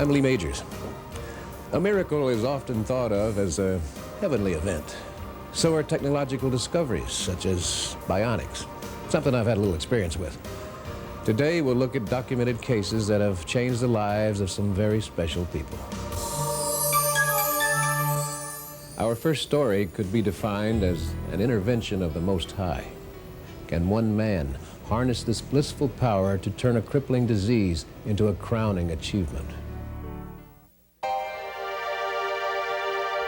I'm Lee Majors. A miracle is often thought of as a heavenly event. So are technological discoveries, such as bionics, something I've had a little experience with. Today, we'll look at documented cases that have changed the lives of some very special people. Our first story could be defined as an intervention of the Most High. Can one man harness this blissful power to turn a crippling disease into a crowning achievement?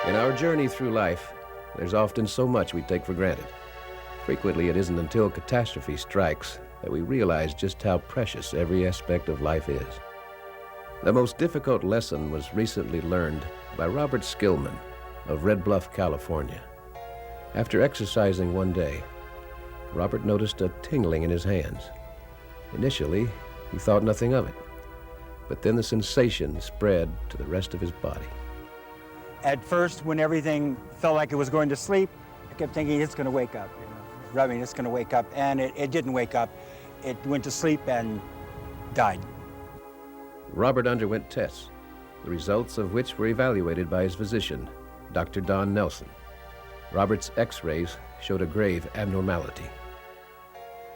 In our journey through life, there's often so much we take for granted. Frequently, it isn't until catastrophe strikes that we realize just how precious every aspect of life is. The most difficult lesson was recently learned by Robert Skillman of Red Bluff, California. After exercising one day, Robert noticed a tingling in his hands. Initially, he thought nothing of it, but then the sensation spread to the rest of his body. At first, when everything felt like it was going to sleep, I kept thinking it's going to wake up, rubbing, it's going to wake up, and it didn't wake up. It went to sleep and died. Robert underwent tests, the results of which were evaluated by his physician, Dr. Don Nelson. Robert's x-rays showed a grave abnormality.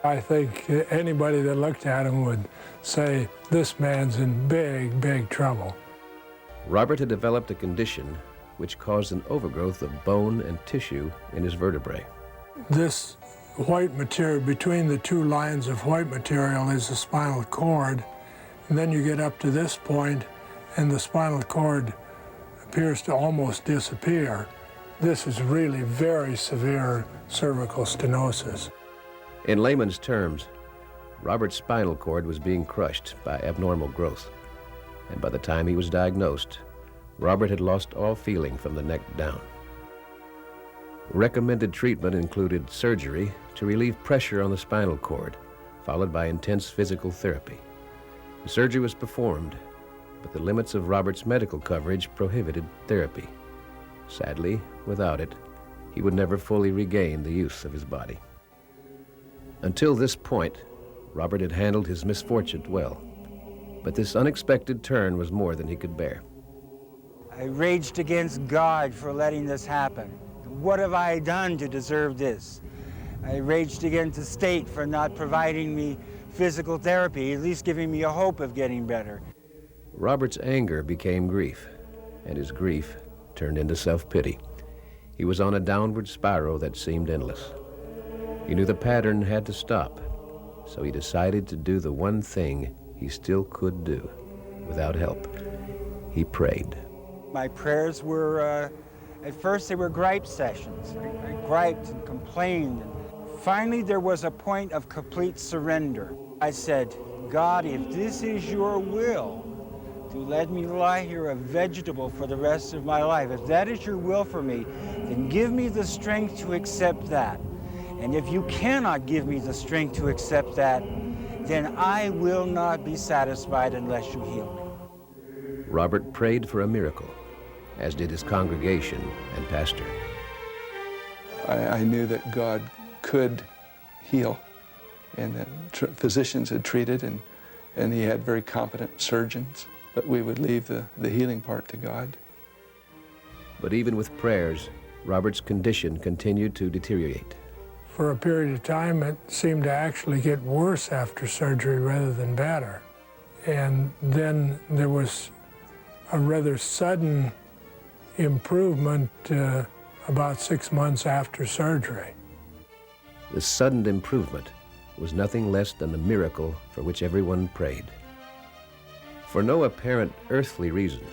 I think anybody that looked at him would say, this man's in big, big trouble. Robert had developed a condition which caused an overgrowth of bone and tissue in his vertebrae. This white material, between the two lines of white material is the spinal cord, and then you get up to this point and the spinal cord appears to almost disappear. This is really very severe cervical stenosis. In layman's terms, Robert's spinal cord was being crushed by abnormal growth, and by the time he was diagnosed, Robert had lost all feeling from the neck down. Recommended treatment included surgery to relieve pressure on the spinal cord, followed by intense physical therapy. The surgery was performed, but the limits of Robert's medical coverage prohibited therapy. Sadly, without it, he would never fully regain the use of his body. Until this point, Robert had handled his misfortune well, but this unexpected turn was more than he could bear. I raged against God for letting this happen. What have I done to deserve this? I raged against the state for not providing me physical therapy, at least giving me a hope of getting better. Robert's anger became grief, and his grief turned into self-pity. He was on a downward spiral that seemed endless. He knew the pattern had to stop, so he decided to do the one thing he still could do without help. He prayed. My prayers were, at first they were gripe sessions. I griped and complained. And finally, there was a point of complete surrender. I said, God, if this is your will, to let me lie here a vegetable for the rest of my life, if that is your will for me, then give me the strength to accept that. And if you cannot give me the strength to accept that, then I will not be satisfied unless you heal me. Robert prayed for a miracle, as did his congregation and pastor. I knew that God could heal, and that physicians had treated, and he had very competent surgeons, but we would leave the healing part to God. But even with prayers, Robert's condition continued to deteriorate. For a period of time, it seemed to actually get worse after surgery rather than better. And then there was a rather sudden improvement about 6 months after surgery. This sudden improvement was nothing less than the miracle for which everyone prayed. For no apparent earthly reason,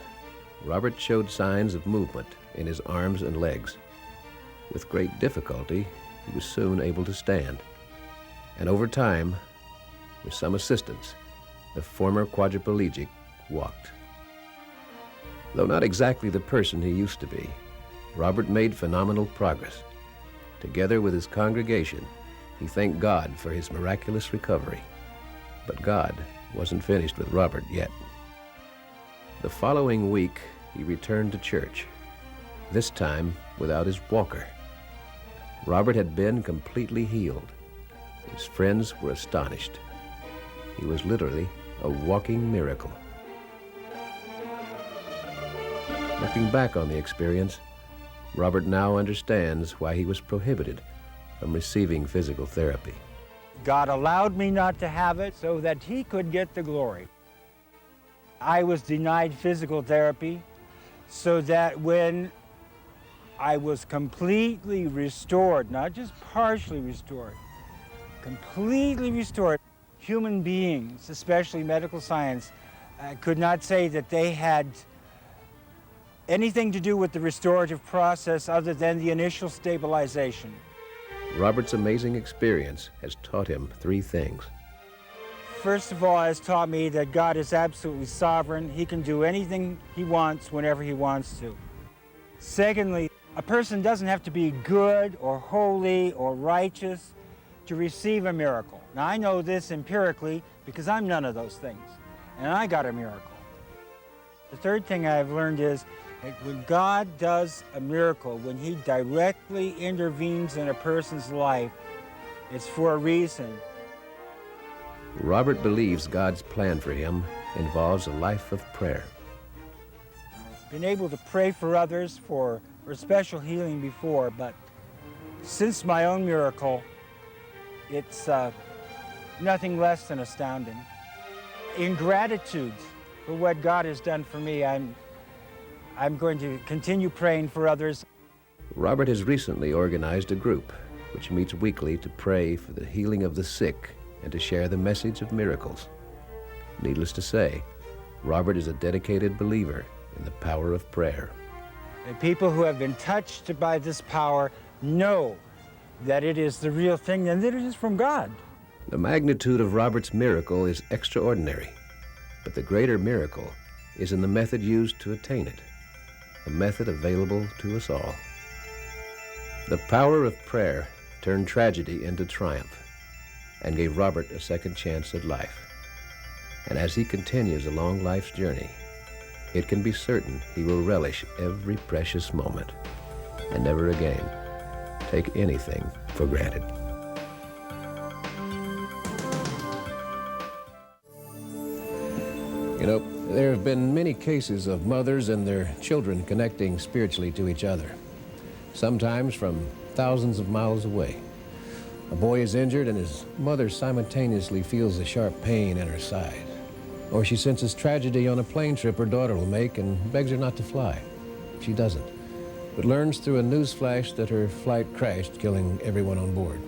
Robert showed signs of movement in his arms and legs. With great difficulty, he was soon able to stand. And over time, with some assistance, the former quadriplegic walked. Though not exactly the person he used to be, Robert made phenomenal progress. Together with his congregation, he thanked God for his miraculous recovery. But God wasn't finished with Robert yet. The following week, he returned to church, this time without his walker. Robert had been completely healed. His friends were astonished. He was literally a walking miracle. Looking back on the experience, Robert now understands why he was prohibited from receiving physical therapy. God allowed me not to have it so that he could get the glory. I was denied physical therapy so that when I was completely restored, not just partially restored, completely restored, human beings, especially medical science, could not say that they had anything to do with the restorative process other than the initial stabilization. Robert's amazing experience has taught him three things. First of all, it's taught me that God is absolutely sovereign. He can do anything he wants whenever he wants to. Secondly, a person doesn't have to be good or holy or righteous to receive a miracle. Now, I know this empirically because I'm none of those things, and I got a miracle. The third thing I've learned is that when God does a miracle, when he directly intervenes in a person's life, it's for a reason. Robert believes God's plan for him involves a life of prayer. Been able to pray for others for special healing before, but since my own miracle, it's nothing less than astounding. In gratitude for what God has done for me, I'm going to continue praying for others. Robert has recently organized a group which meets weekly to pray for the healing of the sick and to share the message of miracles. Needless to say, Robert is a dedicated believer in the power of prayer. And people who have been touched by this power know that it is the real thing and that it is from God. The magnitude of Robert's miracle is extraordinary, but the greater miracle is in the method used to attain it, a method available to us all. The power of prayer turned tragedy into triumph and gave Robert a second chance at life. And as he continues along life's journey, it can be certain he will relish every precious moment and never again take anything for granted. You know, there have been many cases of mothers and their children connecting spiritually to each other, sometimes from thousands of miles away. A boy is injured and his mother simultaneously feels a sharp pain in her side. Or she senses tragedy on a plane trip her daughter will make and begs her not to fly. She doesn't, but learns through a news flash that her flight crashed, killing everyone on board.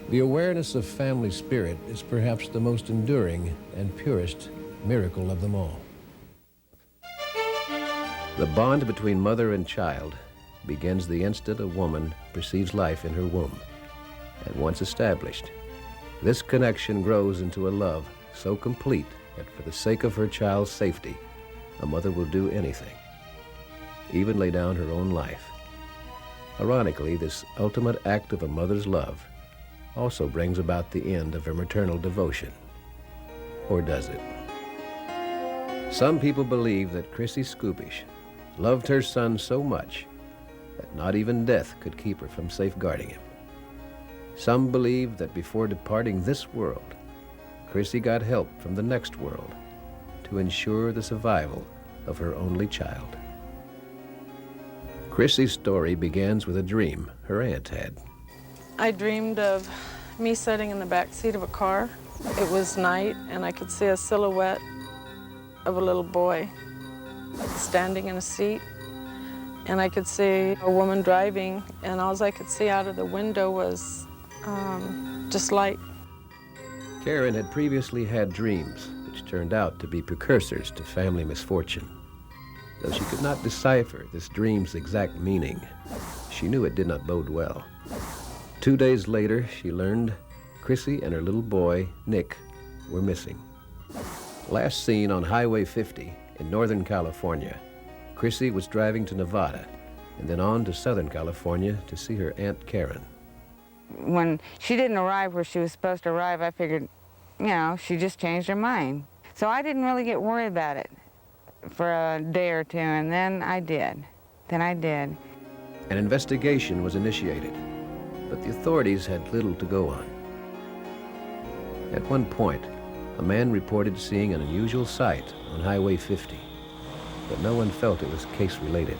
The awareness of family spirit is perhaps the most enduring and purest miracle of them all. The bond between mother and child begins the instant a woman perceives life in her womb. And once established, this connection grows into a love so complete that for the sake of her child's safety, a mother will do anything, even lay down her own life. Ironically, this ultimate act of a mother's love also brings about the end of her maternal devotion. Or does it? Some people believe that Chrissy Skubish loved her son so much that not even death could keep her from safeguarding him. Some believe that before departing this world, Chrissy got help from the next world to ensure the survival of her only child. Chrissy's story begins with a dream her aunt had. I dreamed of me sitting in the back seat of a car. It was night, and I could see a silhouette of a little boy standing in a seat. And I could see a woman driving, and all I could see out of the window was just light. Karen had previously had dreams which turned out to be precursors to family misfortune. Though she could not decipher this dream's exact meaning, she knew it did not bode well. 2 days later, she learned Chrissy and her little boy, Nick, were missing. Last seen on Highway 50 in Northern California, Chrissy was driving to Nevada and then on to Southern California to see her Aunt Karen. When she didn't arrive where she was supposed to arrive, I figured, you know, she just changed her mind. So I didn't really get worried about it for a day or two, and then I did. An investigation was initiated, but the authorities had little to go on. At one point, a man reported seeing an unusual sight on Highway 50. but no one felt it was case-related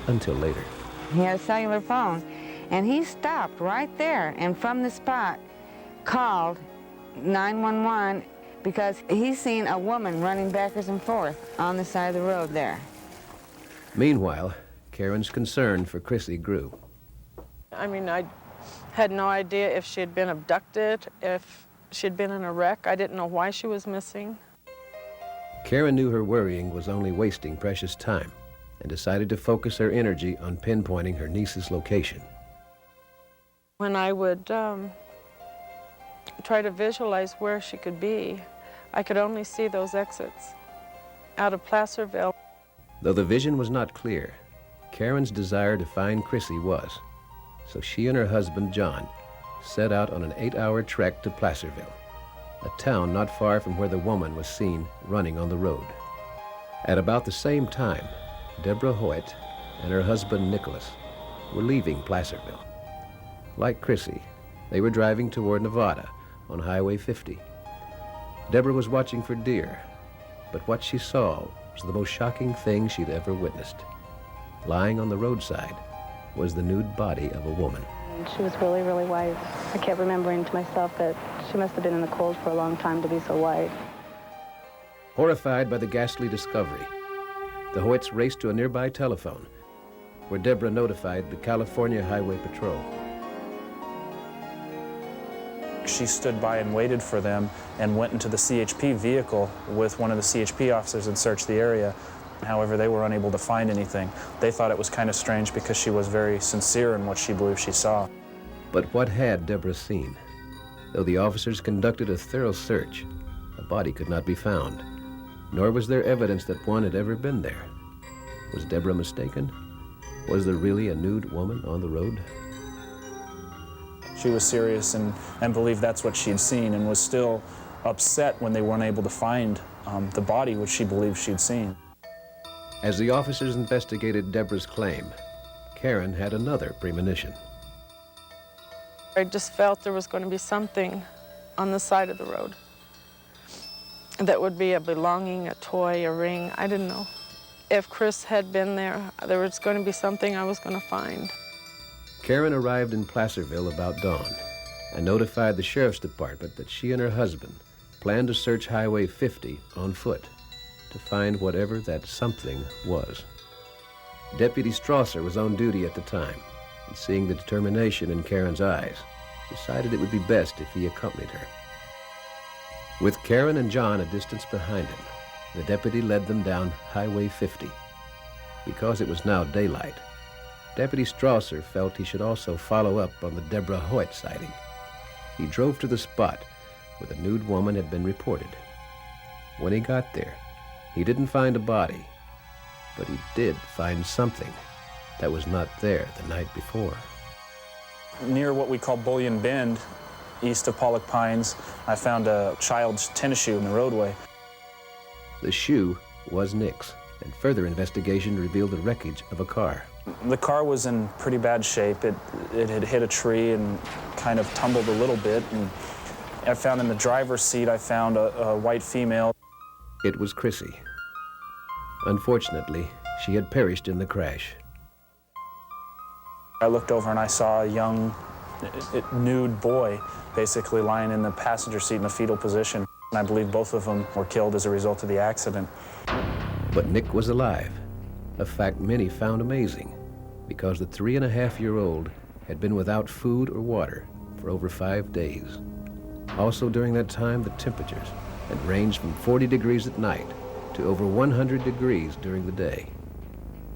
until later. He had a cellular phone, and he stopped right there and from the spot called 911 because he seen a woman running backwards and forth on the side of the road there. Meanwhile, Karen's concern for Chrissy grew. I mean, I had no idea if she had been abducted, if she had been in a wreck. I didn't know why she was missing. Karen knew her worrying was only wasting precious time and decided to focus her energy on pinpointing her niece's location. When I would try to visualize where she could be, I could only see those exits out of Placerville. Though the vision was not clear, Karen's desire to find Chrissy was. So she and her husband, John, set out on an 8-hour trek to Placerville, a town not far from where the woman was seen running on the road. At about the same time, Deborah Hoyt and her husband, Nicholas, were leaving Placerville. Like Chrissy, they were driving toward Nevada on Highway 50. Deborah was watching for deer, but what she saw was the most shocking thing she'd ever witnessed. Lying on the roadside was the nude body of a woman. She was really, really white. I kept remembering to myself that she must have been in the cold for a long time to be so white. Horrified by the ghastly discovery, the Hoyts raced to a nearby telephone, where Deborah notified the California Highway Patrol. She stood by and waited for them and went into the CHP vehicle with one of the CHP officers and searched the area. However, they were unable to find anything. They thought it was kind of strange because she was very sincere in what she believed she saw. But what had Deborah seen? Though the officers conducted a thorough search, a body could not be found, nor was there evidence that one had ever been there. Was Deborah mistaken? Was there really a nude woman on the road? She was serious and believed that's what she'd seen and was still upset when they weren't able to find the body which she believed she'd seen. As the officers investigated Deborah's claim, Karen had another premonition. I just felt there was going to be something on the side of the road that would be a belonging, a toy, a ring, I didn't know. If Chris had been there, there was going to be something I was going to find. Karen arrived in Placerville about dawn and notified the sheriff's department that she and her husband planned to search Highway 50 on foot to find whatever that something was. Deputy Strasser was on duty at the time, and seeing the determination in Karen's eyes, decided it would be best if he accompanied her. With Karen and John a distance behind him, the deputy led them down Highway 50. Because it was now daylight, Deputy Strasser felt he should also follow up on the Deborah Hoyt sighting. He drove to the spot where the nude woman had been reported. When he got there, he didn't find a body, but he did find something that was not there the night before. Near what we call Bullion Bend, east of Pollock Pines, I found a child's tennis shoe in the roadway. The shoe was Nick's, and further investigation revealed the wreckage of a car. The car was in pretty bad shape. It had hit a tree and kind of tumbled a little bit. And I found in the driver's seat, I found a white female. It was Chrissy. Unfortunately, she had perished in the crash. I looked over and I saw a young, nude boy basically lying in the passenger seat in a fetal position. And I believe both of them were killed as a result of the accident. But Nick was alive, a fact many found amazing, because the 3.5-year-old had been without food or water for over 5 days. Also during that time, the temperatures had ranged from 40 degrees at night to over 100 degrees during the day.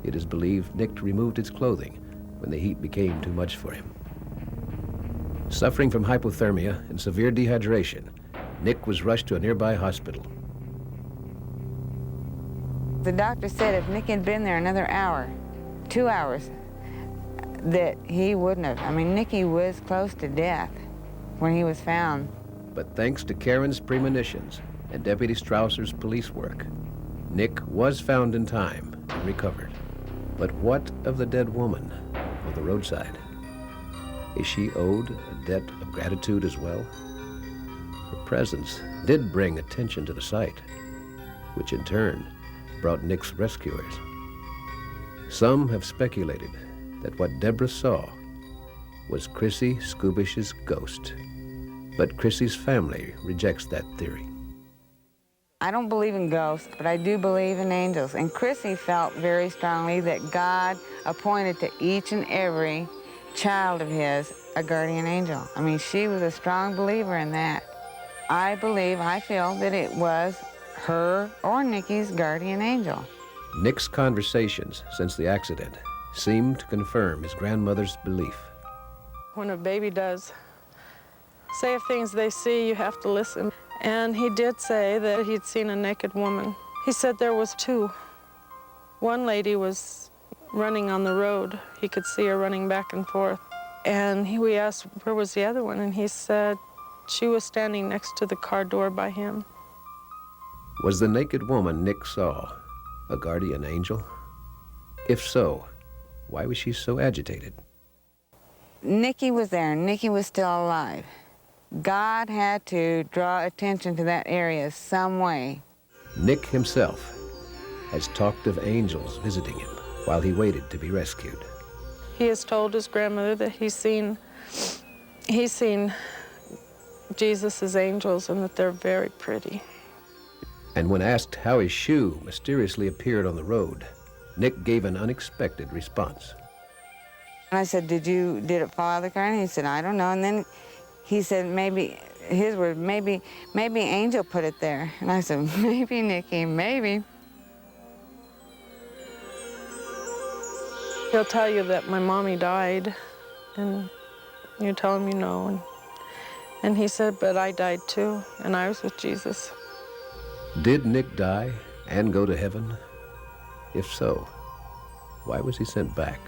It is believed Nick removed his clothing when the heat became too much for him. Suffering from hypothermia and severe dehydration, Nick was rushed to a nearby hospital. The doctor said if Nick had been there another hour, 2 hours, that he wouldn't have. I mean, Nicky was close to death when he was found. But thanks to Karen's premonitions and Deputy Strausser's police work, Nick was found in time and recovered. But what of the dead woman on the roadside? Is she owed a debt of gratitude as well? Her presence did bring attention to the site, which in turn brought Nick's rescuers. Some have speculated that what Deborah saw was Chrissy Skubish's ghost, but Chrissy's family rejects that theory. I don't believe in ghosts, but I do believe in angels. And Chrissy felt very strongly that God appointed to each and every child of his a guardian angel. I mean, she was a strong believer in that. I feel that it was her or Nikki's guardian angel. Nick's conversations since the accident seemed to confirm his grandmother's belief. When a baby does say things they see, you have to listen. And he did say that he'd seen a naked woman. He said there was two. One lady was running on the road. He could see her running back and forth. And we asked, where was the other one? And he said she was standing next to the car door by him. Was the naked woman Nick saw a guardian angel? If so, why was she so agitated? Nikki was there. Nikki was still alive. God had to draw attention to that area some way. Nick himself has talked of angels visiting him while he waited to be rescued. He has told his grandmother that he's seen Jesus' angels and that they're very pretty. And when asked how his shoe mysteriously appeared on the road, Nick gave an unexpected response. And I said, did it fall out of the car? And he said, I don't know. And then he said, maybe Angel put it there. And I said, maybe, Nikki, maybe. He'll tell you that my mommy died, and you tell him you know. And he said, but I died too, and I was with Jesus. Did Nick die and go to heaven? If so, why was he sent back?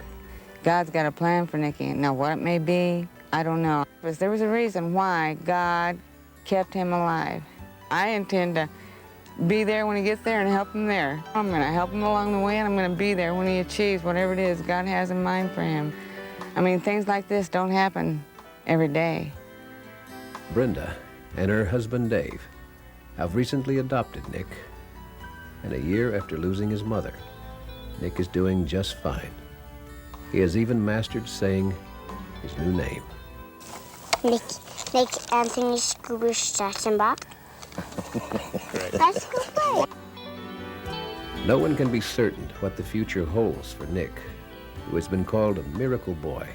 God's got a plan for Nikki. Now, what it may be, I don't know. But there was a reason why God kept him alive. I intend to be there when he gets there and help him there. I'm going to help him along the way, and I'm going to be there when he achieves whatever it is God has in mind for him. I mean, things like this don't happen every day. Brenda and her husband Dave have recently adopted Nick, and a year after losing his mother, Nick is doing just fine. He has even mastered saying his new name. Nick Anthony Scoobish Jackson-Bach. Let's go play. No one can be certain what the future holds for Nick, who has been called a miracle boy.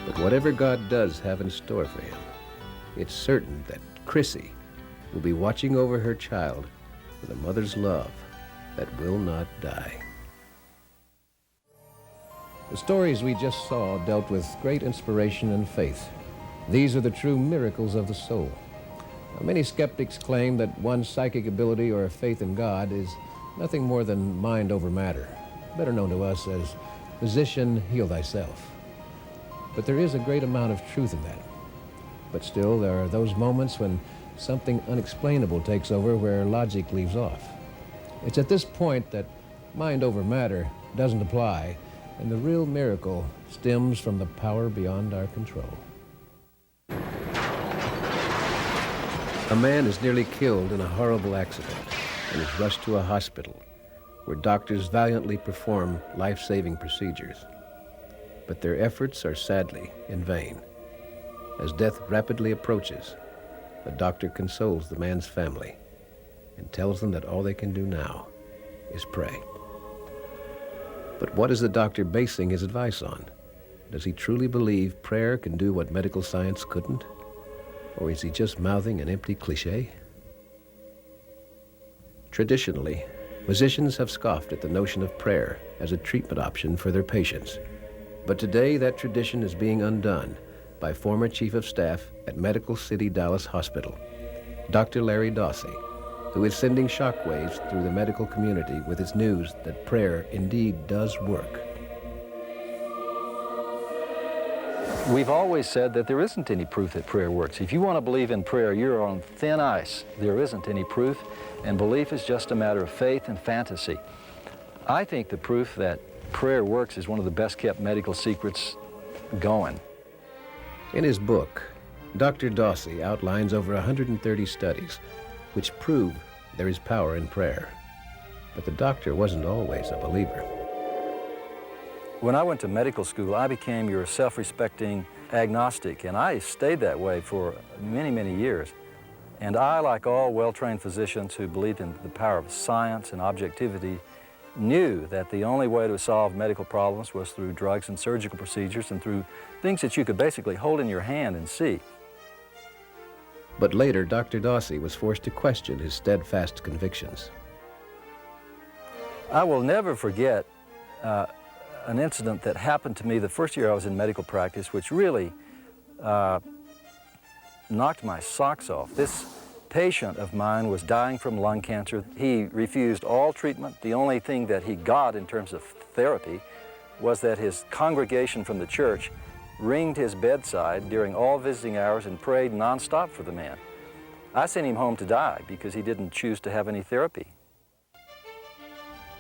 But whatever God does have in store for him, it's certain that Chrissy will be watching over her child with a mother's love that will not die. The stories we just saw dealt with great inspiration and faith. These are the true miracles of the soul. Now, many skeptics claim that one's psychic ability or faith in God is nothing more than mind over matter, better known to us as physician, heal thyself. But there is a great amount of truth in that. But still, there are those moments when something unexplainable takes over where logic leaves off. It's at this point that mind over matter doesn't apply, and the real miracle stems from the power beyond our control. A man is nearly killed in a horrible accident and is rushed to a hospital where doctors valiantly perform life-saving procedures. But their efforts are sadly in vain. As death rapidly approaches, a doctor consoles the man's family and tells them that all they can do now is pray. But what is the doctor basing his advice on? Does he truly believe prayer can do what medical science couldn't? Or is he just mouthing an empty cliche? Traditionally, physicians have scoffed at the notion of prayer as a treatment option for their patients. But today, that tradition is being undone by former Chief of Staff at Medical City Dallas Hospital, Dr. Larry Dawsey, who is sending shockwaves through the medical community with his news that prayer indeed does work. We've always said that there isn't any proof that prayer works. If you want to believe in prayer, you're on thin ice. There isn't any proof, and belief is just a matter of faith and fantasy. I think the proof that prayer works is one of the best-kept medical secrets going. In his book, Dr. Dawsey outlines over 130 studies which prove there is power in prayer. But the doctor wasn't always a believer. When I went to medical school, I became your self-respecting agnostic, and I stayed that way for many, many years. And I, like all well-trained physicians who believed in the power of science and objectivity, knew that the only way to solve medical problems was through drugs and surgical procedures and through things that you could basically hold in your hand and see. But later, Dr. Dawsey was forced to question his steadfast convictions. I will never forget an incident that happened to me the first year I was in medical practice, which really knocked my socks off. This patient of mine was dying from lung cancer. He refused all treatment. The only thing that he got in terms of therapy was that his congregation from the church ringed his bedside during all visiting hours and prayed nonstop for the man. I sent him home to die because he didn't choose to have any therapy.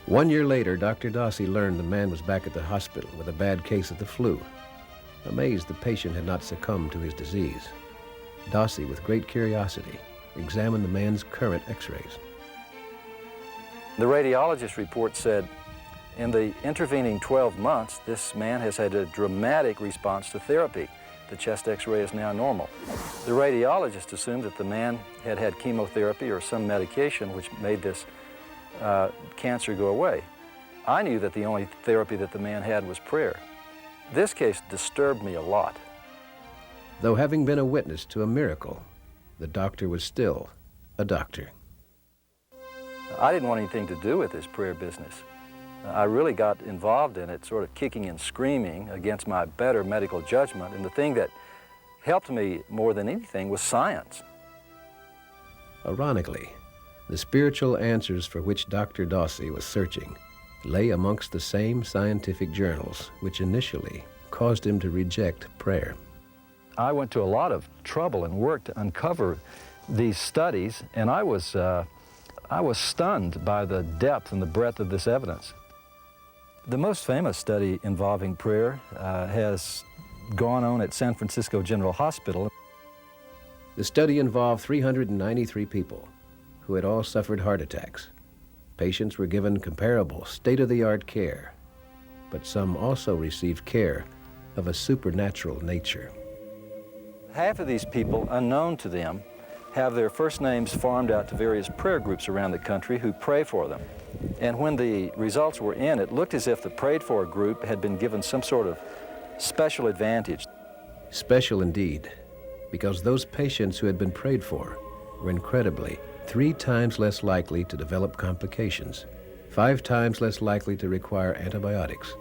1 year later, Dr. Dawsey learned the man was back at the hospital with a bad case of the flu. Amazed the patient had not succumbed to his disease, Dawsey, with great curiosity, examined the man's current x-rays. The radiologist report said, in the intervening 12 months, this man has had a dramatic response to therapy. The chest x-ray is now normal. The radiologist assumed that the man had had chemotherapy or some medication which made this cancer go away. I knew that the only therapy that the man had was prayer. This case disturbed me a lot. Though having been a witness to a miracle, the doctor was still a doctor. I didn't want anything to do with this prayer business. I really got involved in it, sort of kicking and screaming against my better medical judgment, and the thing that helped me more than anything was science. Ironically, the spiritual answers for which Dr. Dawsey was searching lay amongst the same scientific journals which initially caused him to reject prayer. I went to a lot of trouble and work to uncover these studies, and I was stunned by the depth and the breadth of this evidence. The most famous study involving prayer has gone on at San Francisco General Hospital. The study involved 393 people who had all suffered heart attacks. Patients were given comparable, state-of-the-art care, but some also received care of a supernatural nature. Half of these people, unknown to them, have their first names farmed out to various prayer groups around the country who pray for them. And when the results were in, it looked as if the prayed-for group had been given some sort of special advantage. Special indeed, because those patients who had been prayed for were incredibly 3 times less likely to develop complications, 5 times less likely to require antibiotics,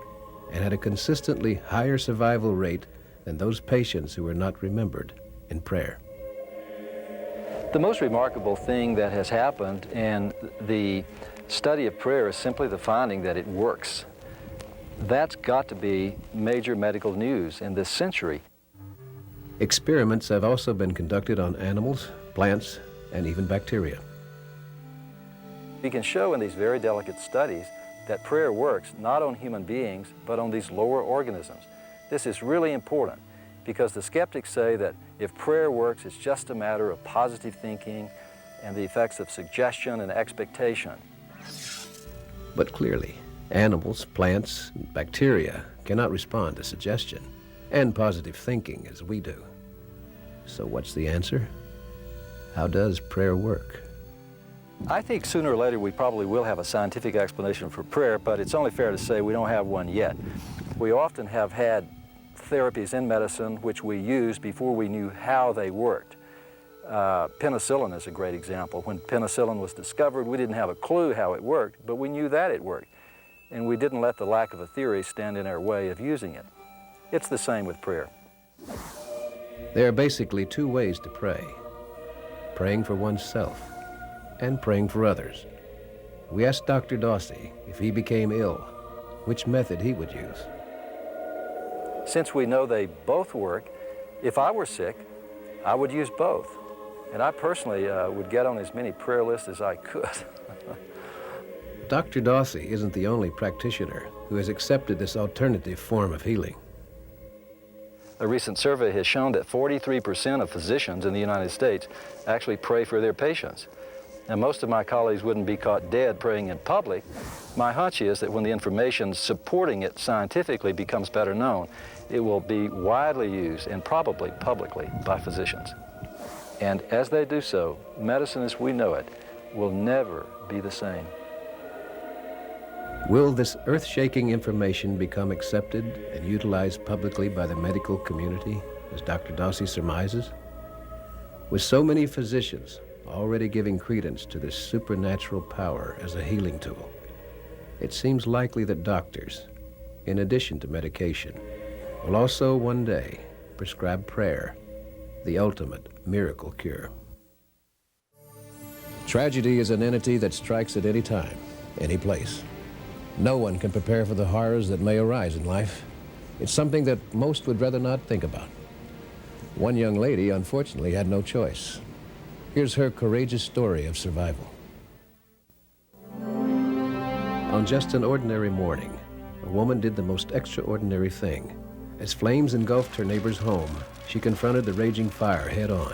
and had a consistently higher survival rate than those patients who were not remembered in prayer. The most remarkable thing that has happened in the study of prayer is simply the finding that it works. That's got to be major medical news in this century. Experiments have also been conducted on animals, plants, and even bacteria. We can show in these very delicate studies that prayer works not on human beings, but on these lower organisms. This is really important because the skeptics say that if prayer works, it's just a matter of positive thinking and the effects of suggestion and expectation. But clearly, animals, plants, and bacteria cannot respond to suggestion and positive thinking as we do. So what's the answer? How does prayer work? I think sooner or later we probably will have a scientific explanation for prayer, but it's only fair to say we don't have one yet. We often have had therapies in medicine which we used before we knew how they worked. Penicillin is a great example. When penicillin was discovered, we didn't have a clue how it worked, but we knew that it worked. And we didn't let the lack of a theory stand in our way of using it. It's the same with prayer. There are basically 2 ways to pray: praying for oneself and praying for others. We asked Dr. Dawsey if he became ill, which method he would use. Since we know they both work, if I were sick, I would use both. And I personally would get on as many prayer lists as I could. Dr. Dawsey isn't the only practitioner who has accepted this alternative form of healing. A recent survey has shown that 43% of physicians in the United States actually pray for their patients. and most of my colleagues wouldn't be caught dead praying in public, my hunch is that when the information supporting it scientifically becomes better known, it will be widely used and probably publicly by physicians. And as they do so, medicine as we know it will never be the same. Will this earth-shaking information become accepted and utilized publicly by the medical community, as Dr. Dawsey surmises? With so many physicians already giving credence to this supernatural power as a healing tool, it seems likely that doctors, in addition to medication, will also one day prescribe prayer, the ultimate miracle cure. Tragedy is an entity that strikes at any time, any place. No one can prepare for the horrors that may arise in life. It's something that most would rather not think about. One young lady, unfortunately, had no choice. Here's her courageous story of survival. On just an ordinary morning, a woman did the most extraordinary thing. As flames engulfed her neighbor's home, she confronted the raging fire head-on,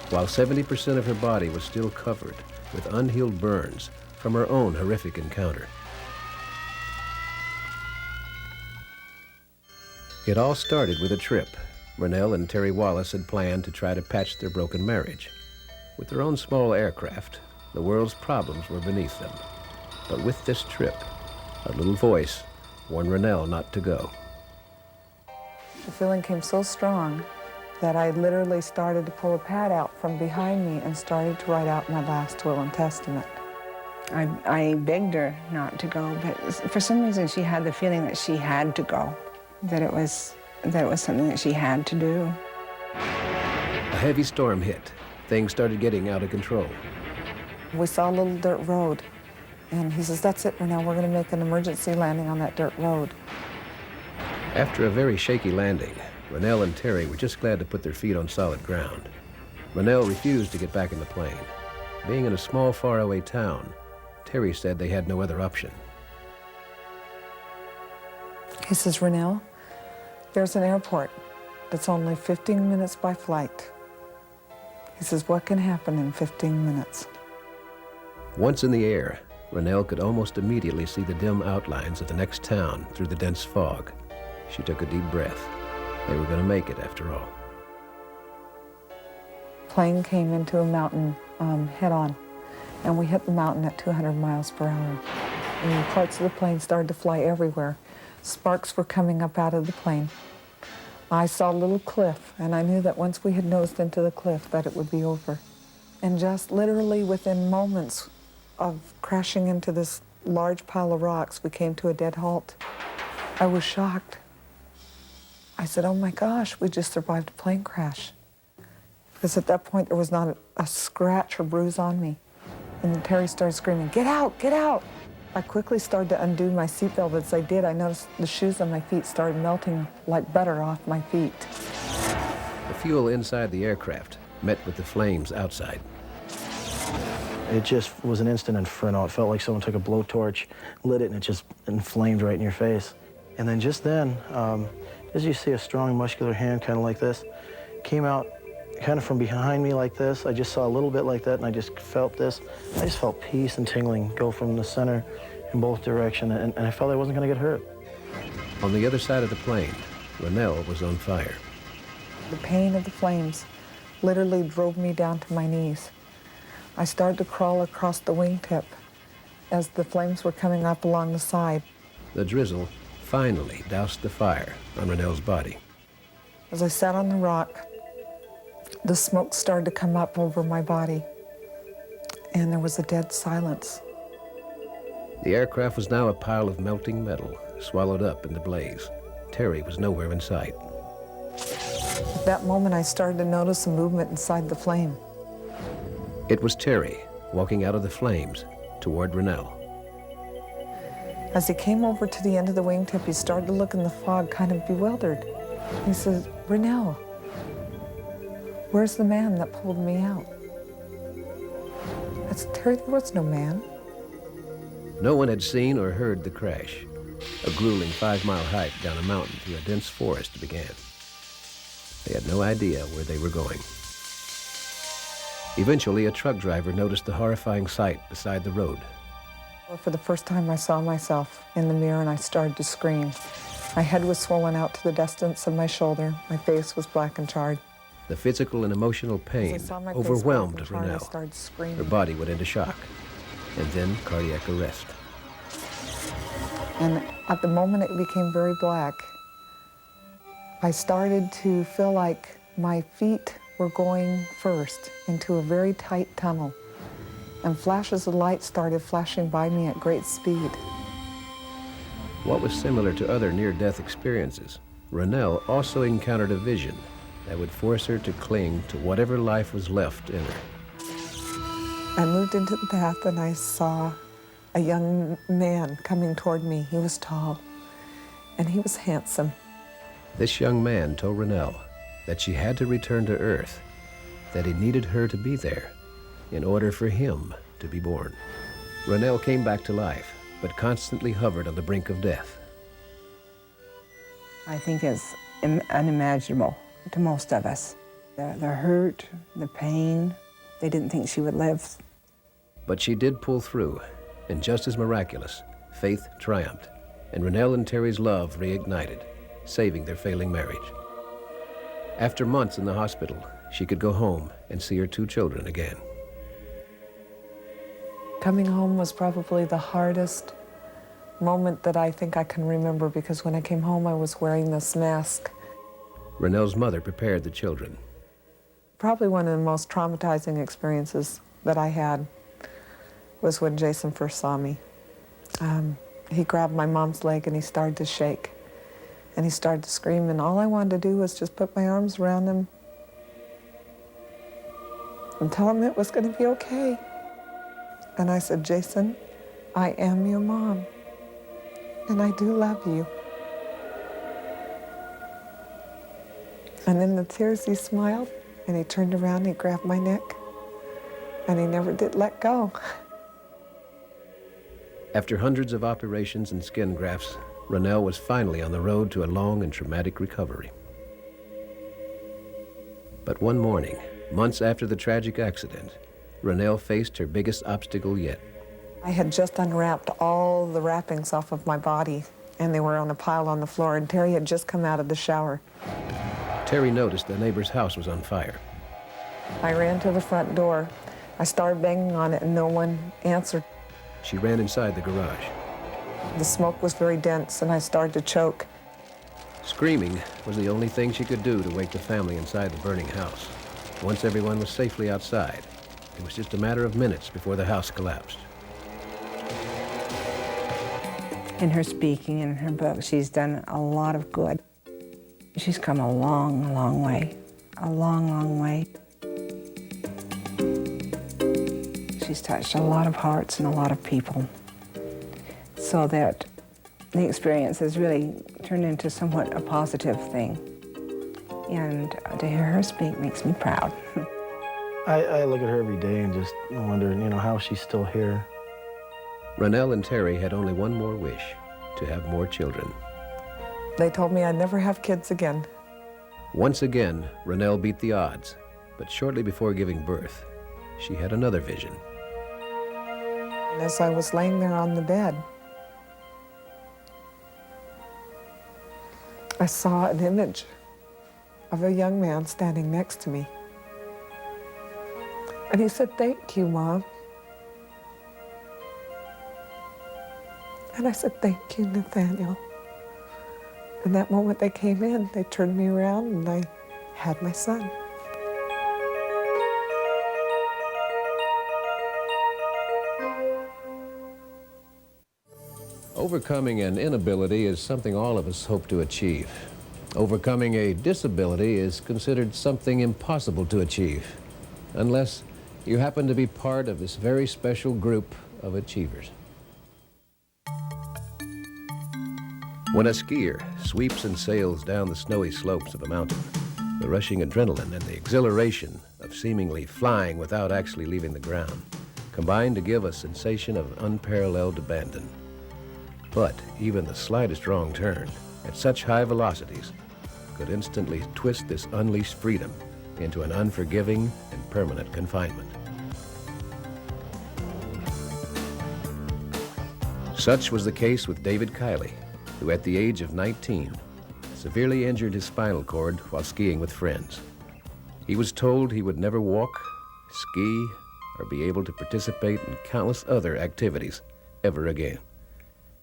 while 70% of her body was still covered with unhealed burns from her own horrific encounter. It all started with a trip Rennell and Terry Wallace had planned to try to patch their broken marriage. With their own small aircraft, the world's problems were beneath them. But with this trip, a little voice warned Rennell not to go. The feeling came so strong that I literally started to pull a pad out from behind me and started to write out my last will and testament. I begged her not to go, but for some reason she had the feeling that she had to go, that it was something that she had to do. A heavy storm hit. Things started getting out of control. We saw a little dirt road, and he says, "That's it, Rennell, we're going to make an emergency landing on that dirt road." After a very shaky landing, Rennell and Terry were just glad to put their feet on solid ground. Rennell refused to get back in the plane. Being in a small, faraway town, Terry said they had no other option. He says, "Rennell, there's an airport that's only 15 minutes by flight." He says, "What can happen in 15 minutes?" Once in the air, Rennell could almost immediately see the dim outlines of the next town through the dense fog. She took a deep breath. They were going to make it after all. Plane came into a mountain head-on, and we hit the mountain at 200 miles per hour. And parts of the plane started to fly everywhere. Sparks were coming up out of the plane. I saw a little cliff, and I knew that once we had nosed into the cliff, that it would be over. And just literally within moments of crashing into this large pile of rocks, we came to a dead halt. I was shocked. I said, "Oh my gosh, we just survived a plane crash." Because at that point, there was not a scratch or bruise on me. And Terry started screaming, "Get out, get out!" I quickly started to undo my seatbelt. As I did, I noticed the shoes on my feet started melting like butter off my feet. The fuel inside the aircraft met with the flames outside. It just was an instant inferno. It felt like someone took a blowtorch, lit it, and it just inflamed right in your face. And then just then, as you see a strong, muscular hand kind of like this, came out kind of from behind me like this. I just saw a little bit like that, and I just felt this. I just felt peace and tingling go from the center in both directions, and I felt I wasn't going to get hurt. On the other side of the plane, Rennell was on fire. The pain of the flames literally drove me down to my knees. I started to crawl across the wingtip as the flames were coming up along the side. The drizzle finally doused the fire on Rennell's body. As I sat on the rock, the smoke started to come up over my body, and there was a dead silence. The aircraft was now a pile of melting metal, swallowed up in the blaze. Terry was nowhere in sight. At that moment, I started to notice a movement inside the flame. It was Terry walking out of the flames toward Rennell. As he came over to the end of the wingtip, he started to look in the fog, kind of bewildered. He says, "Rennell, where's the man that pulled me out?" I said, "Terry, there was no man." No one had seen or heard the crash. A grueling 5-mile hike down a mountain through a dense forest began. They had no idea where they were going. Eventually, a truck driver noticed the horrifying sight beside the road. For the first time, I saw myself in the mirror and I started to scream. My head was swollen out to the distance of my shoulder. My face was black and charred. The physical and emotional pain overwhelmed Ronell. Her body went into shock, and then cardiac arrest. And at the moment it became very black, I started to feel like my feet were going first into a very tight tunnel, and flashes of light started flashing by me at great speed. What was similar to other near-death experiences, Ronell also encountered a vision that would force her to cling to whatever life was left in her. I moved into the path and I saw a young man coming toward me. He was tall and he was handsome. This young man told Ronell that she had to return to Earth, that he needed her to be there in order for him to be born. Ronell came back to life, but constantly hovered on the brink of death. I think it's unimaginable to most of us. The hurt, the pain, they didn't think she would live. But she did pull through, and just as miraculous, faith triumphed, and Ronell and Terry's love reignited, saving their failing marriage. After months in the hospital, she could go home and see her 2 children again. Coming home was probably the hardest moment that I think I can remember, because when I came home I was wearing this mask. Ronell's mother prepared the children. Probably one of the most traumatizing experiences that I had was when Jason first saw me. He grabbed my mom's leg and he started to shake. And he started to scream, and all I wanted to do was just put my arms around him and tell him it was going to be okay. And I said, Jason, I am your mom, and I do love you. And in the tears, he smiled, and he turned around, and he grabbed my neck, and he never did let go. After hundreds of operations and skin grafts, Ronell was finally on the road to a long and traumatic recovery. But one morning, months after the tragic accident, Ronell faced her biggest obstacle yet. I had just unwrapped all the wrappings off of my body, and they were on a pile on the floor, and Terry had just come out of the shower. Terry noticed the neighbor's house was on fire. I ran to the front door. I started banging on it, and no one answered. She ran inside the garage. The smoke was very dense, and I started to choke. Screaming was the only thing she could do to wake the family inside the burning house. Once everyone was safely outside, it was just a matter of minutes before the house collapsed. In her speaking, in her book, she's done a lot of good. She's come a long, long way. A long, long way. She's touched a lot of hearts and a lot of people, so that the experience has really turned into somewhat a positive thing. And to hear her speak makes me proud. I look at her every day and just wonder, how she's still here. Ronell and Terry had only one more wish, to have more children. They told me I'd never have kids again. Once again, Ronell beat the odds, but shortly before giving birth, she had another vision. And as I was laying there on the bed, I saw an image of a young man standing next to me. And he said, "Thank you, Mom." And I said, "Thank you, Nathaniel." And that moment they came in, they turned me around, and I had my son. Overcoming an inability is something all of us hope to achieve. Overcoming a disability is considered something impossible to achieve, unless you happen to be part of this very special group of achievers. When a skier sweeps and sails down the snowy slopes of a mountain, the rushing adrenaline and the exhilaration of seemingly flying without actually leaving the ground combine to give a sensation of unparalleled abandon. But even the slightest wrong turn at such high velocities could instantly twist this unleashed freedom into an unforgiving and permanent confinement. Such was the case with David Kiley, who at the age of 19 severely injured his spinal cord while skiing with friends. He was told he would never walk, ski, or be able to participate in countless other activities ever again.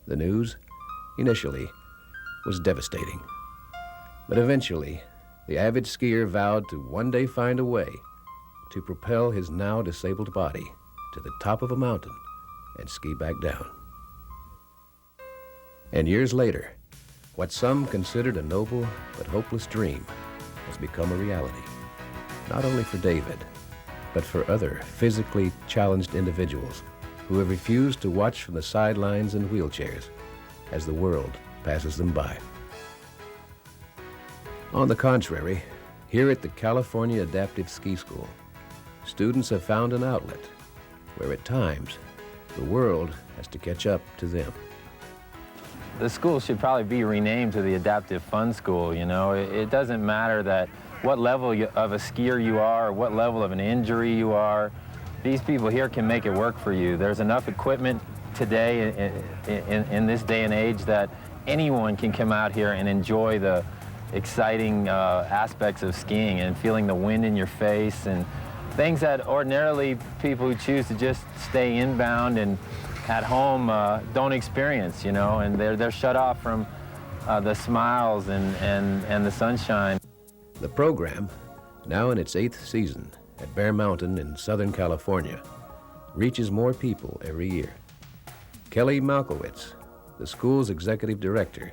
The news, initially, was devastating. But eventually, the avid skier vowed to one day find a way to propel his now disabled body to the top of a mountain and ski back down. And years later, what some considered a noble but hopeless dream has become a reality, not only for David, but for other physically challenged individuals who have refused to watch from the sidelines in wheelchairs as the world passes them by. On the contrary, here at the California Adaptive Ski School, students have found an outlet where at times the world has to catch up to them. The school should probably be renamed to the Adaptive Fun School, you know. It doesn't matter that what level of a skier you are or what level of an injury you are. These people here can make it work for you. There's enough equipment today in this day and age that anyone can come out here and enjoy the exciting aspects of skiing and feeling the wind in your face and things that ordinarily people who choose to just stay inbound and at home don't experience, you know, and they're shut off from the smiles and the sunshine. The program, now in its 8th season at Bear Mountain in Southern California, reaches more people every year. Kelly Malkowitz, the school's executive director,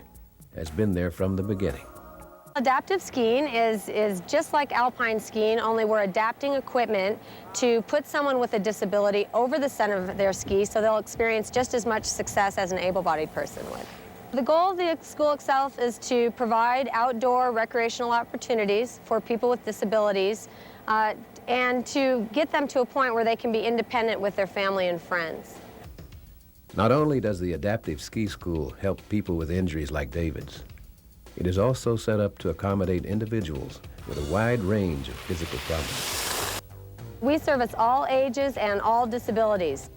has been there from the beginning. Adaptive skiing is just like alpine skiing, only we're adapting equipment to put someone with a disability over the center of their ski so they'll experience just as much success as an able-bodied person would. The goal of the school itself is to provide outdoor recreational opportunities for people with disabilities and to get them to a point where they can be independent with their family and friends. Not only does the Adaptive Ski School help people with injuries like David's, it is also set up to accommodate individuals with a wide range of physical problems. We service all ages and all disabilities.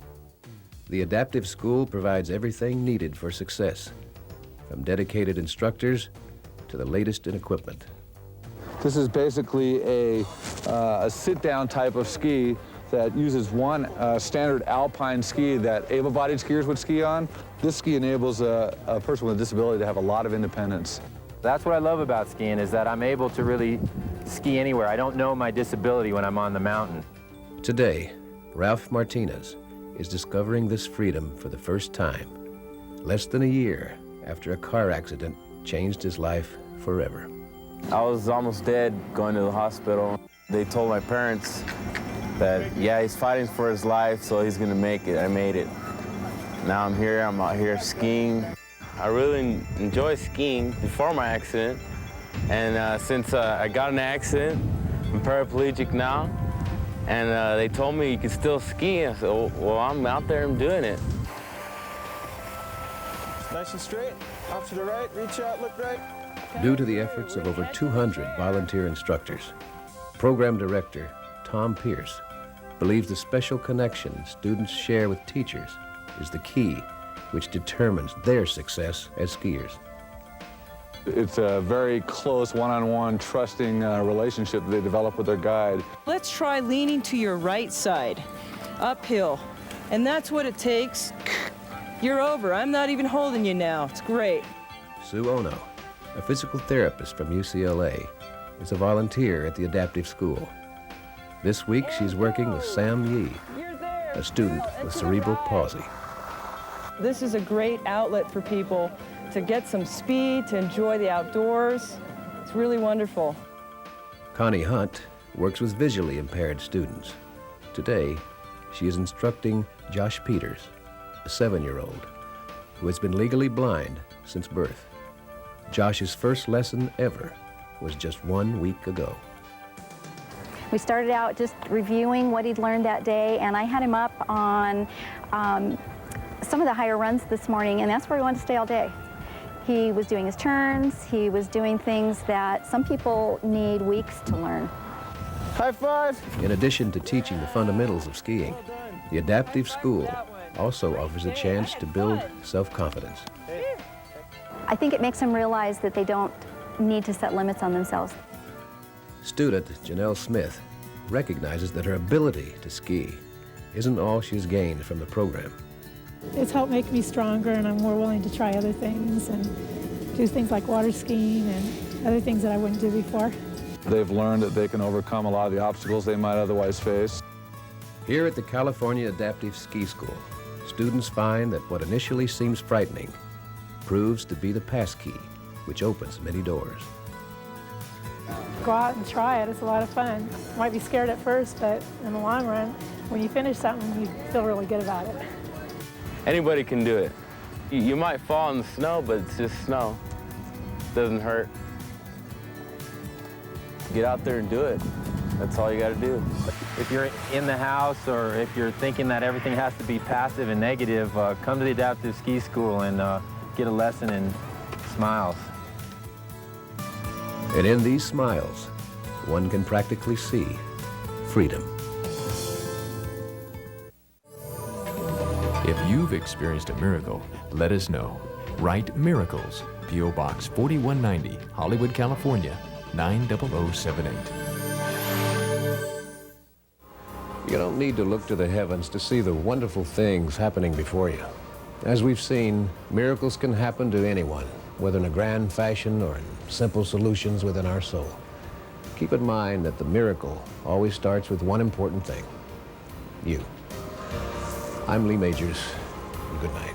The Adaptive School provides everything needed for success, from dedicated instructors to the latest in equipment. This is basically a sit-down type of ski that uses one standard alpine ski that able-bodied skiers would ski on. This ski enables a person with a disability to have a lot of independence. That's what I love about skiing, is that I'm able to really ski anywhere. I don't know my disability when I'm on the mountain. Today, Ralph Martinez is discovering this freedom for the first time, less than a year after a car accident changed his life forever. I was almost dead going to the hospital. They told my parents that, yeah, he's fighting for his life, so he's gonna make it. I made it. Now I'm here, I'm out here skiing. I really enjoy skiing before my accident, and since I got in an accident, I'm paraplegic now, and they told me you can still ski. I said, well, I'm out there, I'm doing it. Nice and straight, off to the right, reach out, look right. Due to the efforts of over 200 volunteer instructors, Program Director Tom Pierce believes the special connection students share with teachers is the key which determines their success as skiers. It's a very close, one-on-one, trusting relationship that they develop with their guide. Let's try leaning to your right side, uphill, and that's what it takes. You're over. I'm not even holding you now. It's great. Sue Ono, a physical therapist from UCLA, is a volunteer at the Adaptive School. This week, she's working with Sam Yee, a student with cerebral palsy. This is a great outlet for people to get some speed, to enjoy the outdoors. It's really wonderful. Connie Hunt works with visually impaired students. Today, she is instructing Josh Peters, a 7-year-old, who has been legally blind since birth. Josh's first lesson ever was just 1 week ago. We started out just reviewing what he'd learned that day, and I had him up on some of the higher runs this morning, and that's where we wanted to stay all day. He was doing his turns, he was doing things that some people need weeks to learn. High five. In addition to teaching the fundamentals of skiing, the adaptive school also offers a chance to build self-confidence. I think it makes them realize that they don't need to set limits on themselves. Student Janelle Smith recognizes that her ability to ski isn't all she's gained from the program. It's helped make me stronger, and I'm more willing to try other things and do things like water skiing and other things that I wouldn't do before. They've learned that they can overcome a lot of the obstacles they might otherwise face. Here at the California Adaptive Ski School, students find that what initially seems frightening proves to be the passkey, which opens many doors. Go out and try it. It's a lot of fun. Might be scared at first, but in the long run, when you finish something, you feel really good about it. Anybody can do it. You might fall in the snow, but it's just snow. It doesn't hurt. Get out there and do it. That's all you got to do. If you're in the house or if you're thinking that everything has to be passive and negative, come to the Adaptive Ski School and get a lesson in smiles. And in these smiles, one can practically see freedom. If you've experienced a miracle, let us know. Write Miracles, P.O. Box 4190, Hollywood, California, 90078. You don't need to look to the heavens to see the wonderful things happening before you. As we've seen, miracles can happen to anyone, whether in a grand fashion or in simple solutions within our soul. Keep in mind that the miracle always starts with one important thing: you. I'm Lee Majors, and good night.